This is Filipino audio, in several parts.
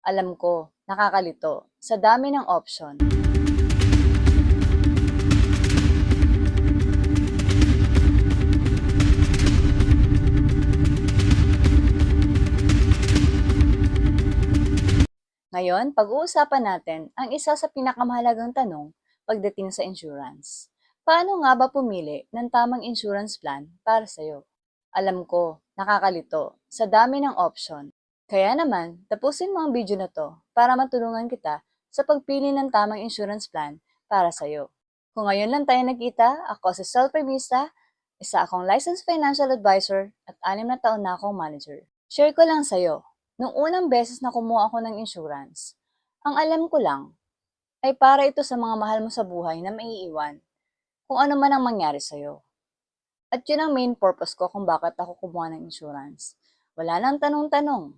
Alam ko, nakakalito. Sa dami ng option. Ngayon, pag-uusapan natin ang isa sa pinakamahalagang tanong pagdating sa insurance. Paano nga ba pumili ng tamang insurance plan para sa'yo? Alam ko, nakakalito. Sa dami ng option. Kaya naman, tapusin mo ang video na to para matulungan kita sa pagpili ng tamang insurance plan para sa'yo. Kung ngayon lang tayo nagkita, ako si Sol Premista, isa akong licensed financial advisor at 6 na taon na akong manager. Share ko lang sa'yo, nung unang beses na kumuha ako ng insurance, ang alam ko lang ay para ito sa mga mahal mo sa buhay na maiiwan kung ano man ang mangyari sa'yo. At yun ang main purpose ko kung bakit ako kumuha ng insurance. Wala nang tanong-tanong.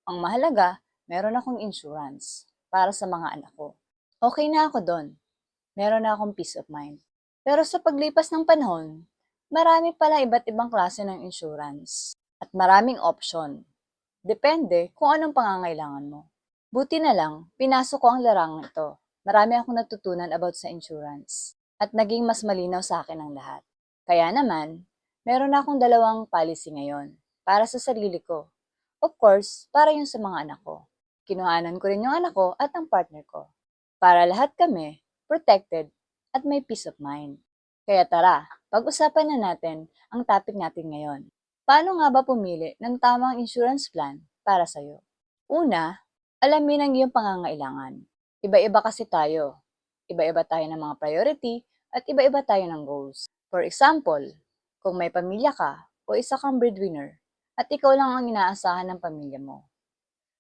Ang mahalaga, meron akong insurance para sa mga anak ko. Okay na ako doon. Meron na akong peace of mind. Pero sa paglipas ng panahon, marami pala iba't ibang klase ng insurance at maraming option. Depende kung anong pangangailangan mo. Buti na lang, pinasok ko ang larangan ito. Marami akong natutunan about sa insurance at naging mas malinaw sa akin ang lahat. Kaya naman, meron na akong 2 policy ngayon para sa sarili ko. Of course, para yun sa mga anak ko. Kinuhanan ko rin yung anak ko at ang partner ko. Para lahat kami, protected at may peace of mind. Kaya tara, pag-usapan na natin ang topic natin ngayon. Paano nga ba pumili ng tamang insurance plan para sa'yo? Una, alamin ang iyong pangangailangan. Iba-iba kasi tayo. Iba-iba tayo ng mga priority at iba-iba tayo ng goals. For example, kung may pamilya ka o isa kang breadwinner at ikaw lang ang inaasahan ng pamilya mo,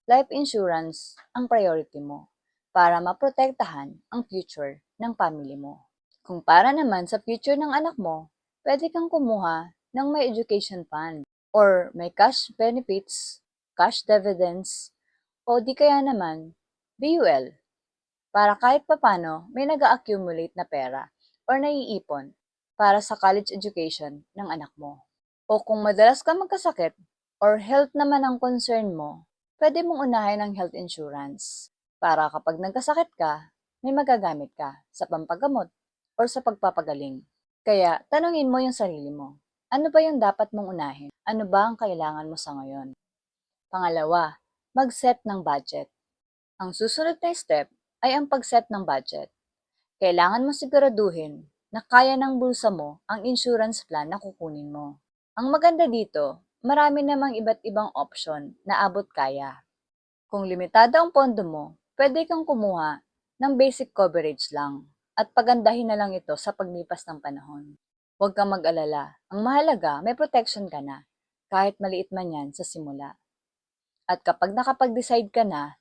life insurance ang priority mo para maprotektahan ang future ng family mo. Kung para naman sa future ng anak mo, pwede kang kumuha ng may education fund or may cash benefits, cash dividends, o di kaya naman BUL para kahit papano may nag-accumulate na pera or naiipon para sa college education ng anak mo. O kung madalas ka magkasakit or health naman ang concern mo, pwede mong unahin ang health insurance para kapag nagkasakit ka, may magagamit ka sa pampagamot or sa pagpapagaling. Kaya tanungin mo yung sarili mo, ano ba yung dapat mong unahin? Ano ba ang kailangan mo sa ngayon? Pangalawa, mag-set ng budget. Ang susunod na step ay ang pag-set ng budget. Kailangan mo siguraduhin na kaya ng bulsa mo ang insurance plan na kukunin mo. Ang maganda dito, marami namang iba't ibang option na abot kaya. Kung limitado ang pondo mo, pwede kang kumuha ng basic coverage lang at pagandahin na lang ito sa paglipas ng panahon. Huwag kang mag-alala. Ang mahalaga, may protection ka na, kahit maliit man yan sa simula. At kapag nakapag-decide ka na,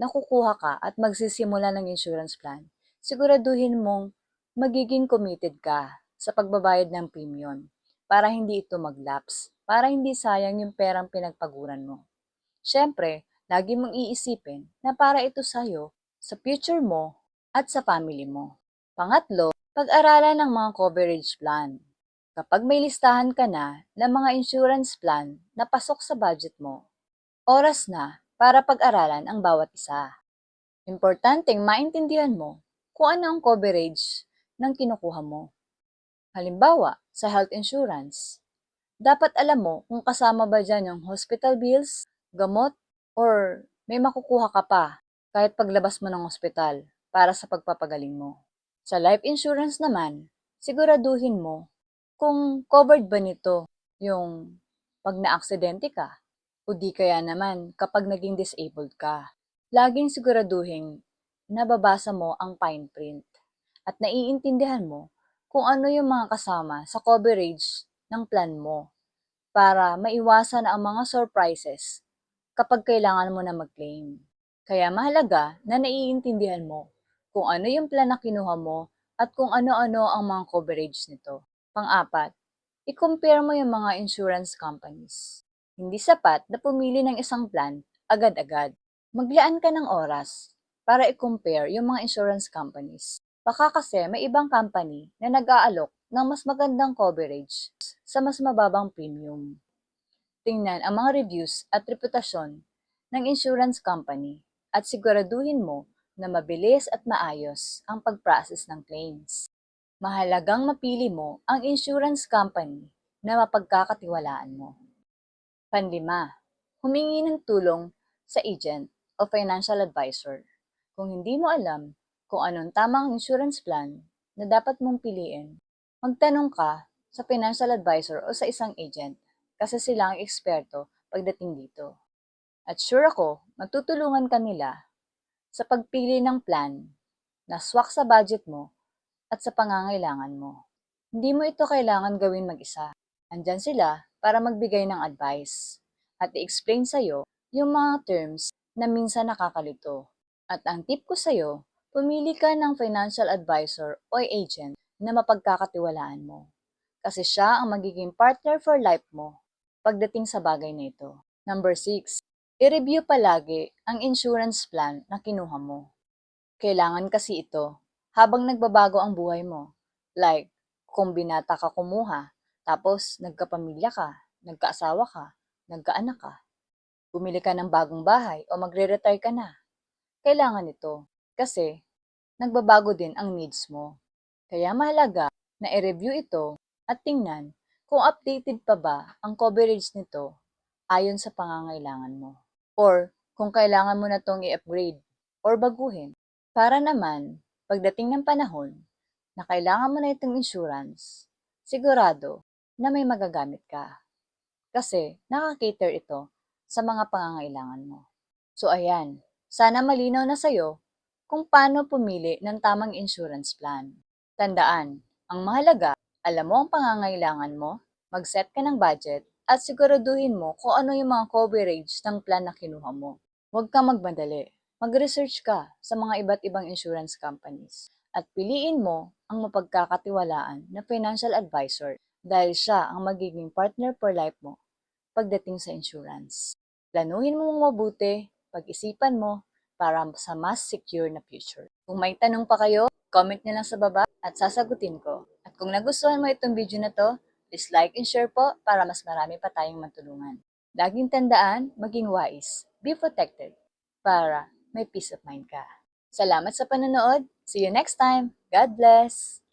nakukuha ka at magsisimula ng insurance plan, siguraduhin mong magiging committed ka sa pagbabayad ng premium para hindi ito mag-lapse, para hindi sayang yung perang pinagpaguran mo. Siyempre, lagi mong iisipin na para ito sa'yo, sa future mo, at sa family mo. Pangatlo, pag-aralan ng mga coverage plan. Kapag may listahan ka na ng mga insurance plan na pasok sa budget mo, oras na para pag-aralan ang bawat isa. Importanteng maintindihan mo kung ano ang coverage ng kinukuha mo. Halimbawa, sa health insurance, dapat alam mo kung kasama ba dyan yung hospital bills, gamot, or may makukuha ka pa kahit paglabas mo ng ospital para sa pagpapagaling mo. Sa life insurance naman, siguraduhin mo kung covered ba nito yung pag naaksidente ka o di kaya naman kapag naging disabled ka. Laging siguraduhin nababasa mo ang fine print at naiintindihan mo kung ano yung mga kasama sa coverage ng plan mo para maiwasan ang mga surprises kapag kailangan mo na mag-claim. Kaya mahalaga na naiintindihan mo kung ano yung plan na kinuha mo at kung ano-ano ang mga coverage nito. Pang-apat, i-compare mo yung mga insurance companies. Hindi sapat na pumili ng isang plan agad-agad. Maglaan ka ng oras para i-compare yung mga insurance companies. Baka kasi may ibang company na nag-aalok ng mas magandang coverage sa mas mababang premium. Tingnan ang mga reviews at reputasyon ng insurance company at siguraduhin mo na mabilis at maayos ang pag-process ng claims. Mahalagang mapili mo ang insurance company na mapagkakatiwalaan mo. Panlima, humingi ng tulong sa agent o financial advisor. Kung hindi mo alam kung anong tamang insurance plan na dapat mong piliin, magtanong ka sa financial advisor o sa isang agent kasi sila ang eksperto pagdating dito. At sure ako, matutulungan ka nila sa pagpili ng plan na swak sa budget mo at sa pangangailangan mo. Hindi mo ito kailangan gawin mag-isa. Andyan sila para magbigay ng advice at i-explain sa'yo yung mga terms na minsan nakakalito. At ang tip ko sa'yo, pumili ka ng financial advisor o agent na mapagkakatiwalaan mo. Kasi siya ang magiging partner for life mo pagdating sa bagay na ito. Number 6, i-review palagi ang insurance plan na kinuha mo. Kailangan kasi ito habang nagbabago ang buhay mo. Like, kung binata ka kumuha, tapos nagkapamilya ka, nagkaasawa ka, nagkaanak ka, bumili ka ng bagong bahay o magre-retire ka na. Kailangan ito kasi nagbabago din ang needs mo. Kaya mahalaga na i-review ito at tingnan kung updated pa ba ang coverage nito ayon sa pangangailangan mo. Or kung kailangan mo na itong i-upgrade or baguhin. Para naman, pagdating ng panahon na kailangan mo na itong insurance, sigurado na may magagamit ka. Kasi nakakater ito sa mga pangangailangan mo. So ayan, sana malinaw na sa'yo kung paano pumili ng tamang insurance plan. Tandaan, ang mahalaga, alam mo ang pangangailangan mo, mag-set ka ng budget, at siguraduhin mo kung ano yung mga coverage ng plan na kinuha mo. Huwag kang magmadali. Mag-research ka sa mga iba't ibang insurance companies at piliin mo ang mapagkakatiwalaan na financial advisor dahil siya ang magiging partner for life mo pagdating sa insurance. Planuhin mo mabuti, pag-isipan mo para sa mas secure na future. Kung may tanong pa kayo, comment nyo lang sa baba at sasagutin ko. At kung nagustuhan mo itong video na to, please like and share po para mas marami pa tayong matulungan. Laging tandaan, maging wise, be protected, para may peace of mind ka. Salamat sa panonood. See you next time. God bless!